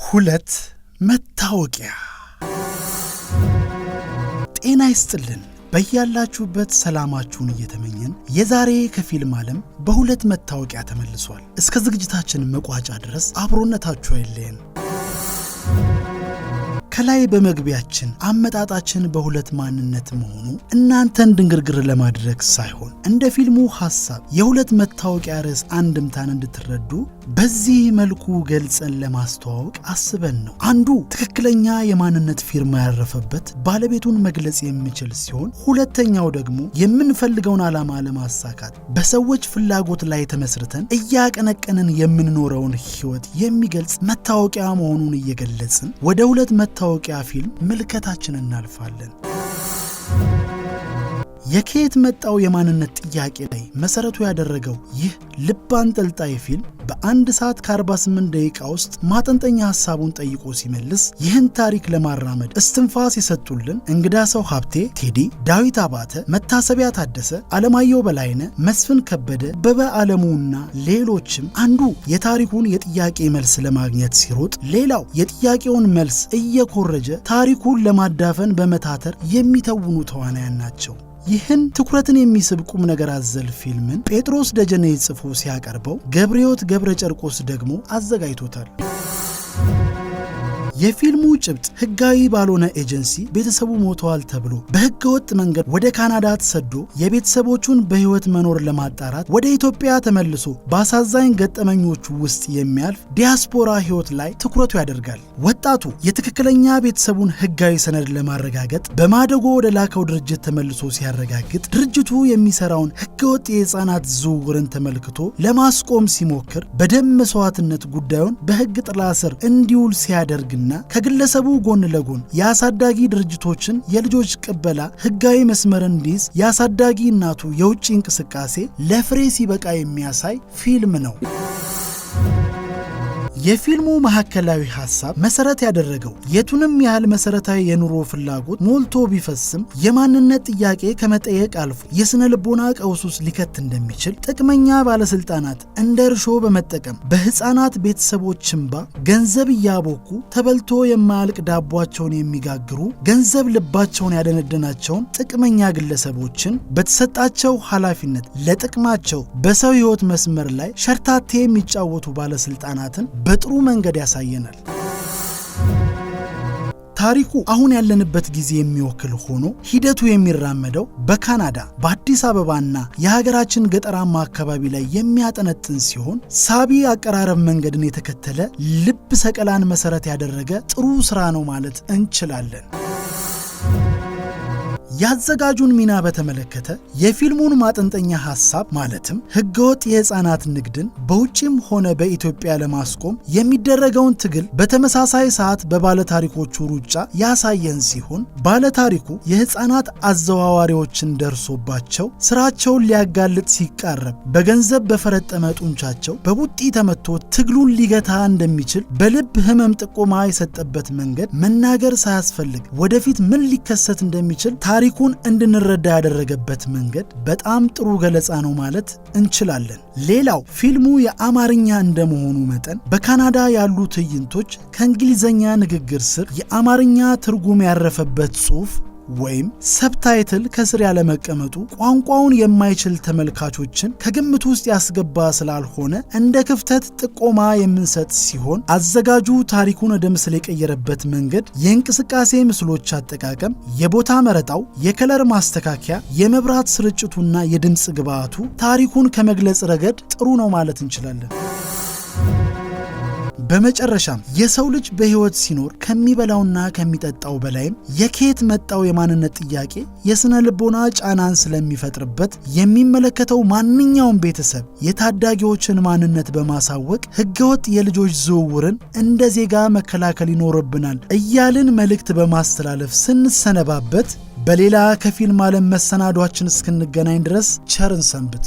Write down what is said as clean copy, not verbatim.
ሁለት መታወቂያ። ጤና ይስጥልን በያላችሁበት ሰላማችሁን እየተመኘን የዛሬ ከፊልም ዓለም በሁለት መታወቂያ ተመልሷል። እስከ ዝግጅታችን መቋጫ ድረስ አብሮነታችሁ አይለየን። ከላይ በመግቢያችን አመጣጣችን በሁለት ማንነት መሆኑ እናንተን ድንግርግር ለማድረግ ሳይሆን እንደ ፊልሙ ሐሳብ የሁለት መታወቂያ ርዕስ አንድምታን እንድትረዱ በዚህ መልኩ ገልጸን ለማስተዋወቅ አስበን ነው። አንዱ ትክክለኛ የማንነት ፊርማ ያረፈበት ባለቤቱን መግለጽ የሚችል ሲሆን፣ ሁለተኛው ደግሞ የምንፈልገውን ዓላማ ለማሳካት በሰዎች ፍላጎት ላይ ተመስርተን እያቀነቀንን የምንኖረውን ሕይወት የሚገልጽ መታወቂያ መሆኑን እየገለጽን ወደ ሁለት መታወቂያ ፊልም ምልከታችንን እናልፋለን። የከየት መጣው የማንነት ጥያቄ ላይ መሰረቱ ያደረገው ይህ ልብ አንጠልጣይ ፊልም በ1 ሰዓት ከ48 ደቂቃ ውስጥ ማጠንጠኛ ሐሳቡን ጠይቆ ሲመልስ ይህን ታሪክ ለማራመድ እስትንፋስ የሰጡልን እንግዳ ሰው ሀብቴ፣ ቴዲ፣ ዳዊት አባተ፣ መታሰቢያ ታደሰ፣ አለማየሁ በላይነ፣ መስፍን ከበደ፣ በበ ዓለሙና ሌሎችም አንዱ የታሪኩን የጥያቄ መልስ ለማግኘት ሲሮጥ፣ ሌላው የጥያቄውን መልስ እየኮረጀ ታሪኩን ለማዳፈን በመታተር የሚተውኑ ተዋናያን ናቸው። ይህን ትኩረትን የሚስብ ቁም ነገር አዘል ፊልምን ጴጥሮስ ደጀኔ ጽፎ ሲያቀርበው ገብረሕይወት ገብረ ጨርቆስ ደግሞ አዘጋጅቶታል። የፊልሙ ጭብጥ ህጋዊ ባልሆነ ኤጀንሲ ቤተሰቡ ሞተዋል ተብሎ በህገወጥ መንገድ ወደ ካናዳ ተሰዶ የቤተሰቦቹን በህይወት መኖር ለማጣራት ወደ ኢትዮጵያ ተመልሶ በአሳዛኝ ገጠመኞቹ ውስጥ የሚያልፍ ዲያስፖራ ህይወት ላይ ትኩረቱ ያደርጋል። ወጣቱ የትክክለኛ ቤተሰቡን ህጋዊ ሰነድ ለማረጋገጥ በማደጎ ወደ ላከው ድርጅት ተመልሶ ሲያረጋግጥ ድርጅቱ የሚሰራውን ህገወጥ የህፃናት ዝውውርን ተመልክቶ ለማስቆም ሲሞክር በደም መስዋዕትነት ጉዳዩን በህግ ጥላ ስር እንዲውል ሲያደርግና ከግለሰቡ ጎን ለጎን የአሳዳጊ ድርጅቶችን የልጆች ቅበላ ህጋዊ መስመር እንዲይዝ የአሳዳጊ እናቱ የውጭ እንቅስቃሴ ለፍሬ ሲበቃ የሚያሳይ ፊልም ነው። የፊልሙ ማዕከላዊ ሐሳብ መሰረት ያደረገው የቱንም ያህል መሰረታዊ የኑሮ ፍላጎት ሞልቶ ቢፈስም የማንነት ጥያቄ ከመጠየቅ አልፎ የስነ ልቦና ቀውስ ውስጥ ሊከት እንደሚችል ጥቅመኛ ባለስልጣናት እንደ እርሾ በመጠቀም በህፃናት ቤተሰቦች እንባ ገንዘብ እያቦኩ ተበልቶ የማያልቅ ዳቧቸውን የሚጋግሩ ገንዘብ ልባቸውን ያደነደናቸውን ጥቅመኛ ግለሰቦችን በተሰጣቸው ኃላፊነት ለጥቅማቸው በሰው ህይወት መስመር ላይ ሸርታቴ የሚጫወቱ ባለስልጣናትን በጥሩ መንገድ ያሳየናል። ታሪኩ አሁን ያለንበት ጊዜ የሚወክል ሆኖ ሂደቱ የሚራመደው በካናዳ በአዲስ አበባና የሀገራችን ገጠራማ አካባቢ ላይ የሚያጠነጥን ሲሆን ሳቢ አቀራረብ መንገድን የተከተለ ልብ ሰቀላን መሰረት ያደረገ ጥሩ ስራ ነው ማለት እንችላለን። ያዘጋጁን ሚና በተመለከተ የፊልሙን ማጠንጠኛ ሐሳብ ማለትም ህገወጥ የህፃናት ንግድን በውጭም ሆነ በኢትዮጵያ ለማስቆም የሚደረገውን ትግል በተመሳሳይ ሰዓት በባለታሪኮቹ ሩጫ ያሳየን ሲሆን ባለታሪኩ የህፃናት አዘዋዋሪዎችን ደርሶባቸው ስራቸውን ሊያጋልጥ ሲቃረብ በገንዘብ በፈረጠመ ጡንቻቸው በቡጢ ተመቶ ትግሉን ሊገታ እንደሚችል በልብ ህመም ጥቆማ የሰጠበት መንገድ መናገር ሳያስፈልግ ወደፊት ምን ሊከሰት እንደሚችል ታሪኩን እንድንረዳ ያደረገበት መንገድ በጣም ጥሩ ገለጻ ነው ማለት እንችላለን። ሌላው ፊልሙ የአማርኛ እንደመሆኑ መጠን በካናዳ ያሉ ትዕይንቶች ከእንግሊዘኛ ንግግር ስር የአማርኛ ትርጉም ያረፈበት ጽሑፍ ወይም ሰብታይትል ከስር ያለመቀመጡ ቋንቋውን የማይችል ተመልካቾችን ከግምት ውስጥ ያስገባ ስላልሆነ እንደ ክፍተት ጥቆማ የምንሰጥ ሲሆን አዘጋጁ ታሪኩን ወደ ምስል የቀየረበት መንገድ፣ የእንቅስቃሴ ምስሎች አጠቃቀም፣ የቦታ መረጣው፣ የከለር ማስተካከያ፣ የመብራት ስርጭቱና የድምፅ ግብዓቱ ታሪኩን ከመግለጽ ረገድ ጥሩ ነው ማለት እንችላለን። በመጨረሻም የሰው ልጅ በህይወት ሲኖር ከሚበላውና ከሚጠጣው በላይም የከየት መጣው የማንነት ጥያቄ የስነ ልቦና ጫናን ስለሚፈጥርበት የሚመለከተው ማንኛውም ቤተሰብ የታዳጊዎችን ማንነት በማሳወቅ ህገወጥ የልጆች ዝውውርን እንደ ዜጋ መከላከል ይኖርብናል እያልን መልእክት በማስተላለፍ ስንሰነባበት በሌላ ከፊልም ዓለም መሰናዷችን እስክንገናኝ ድረስ ቸርን ሰንብት።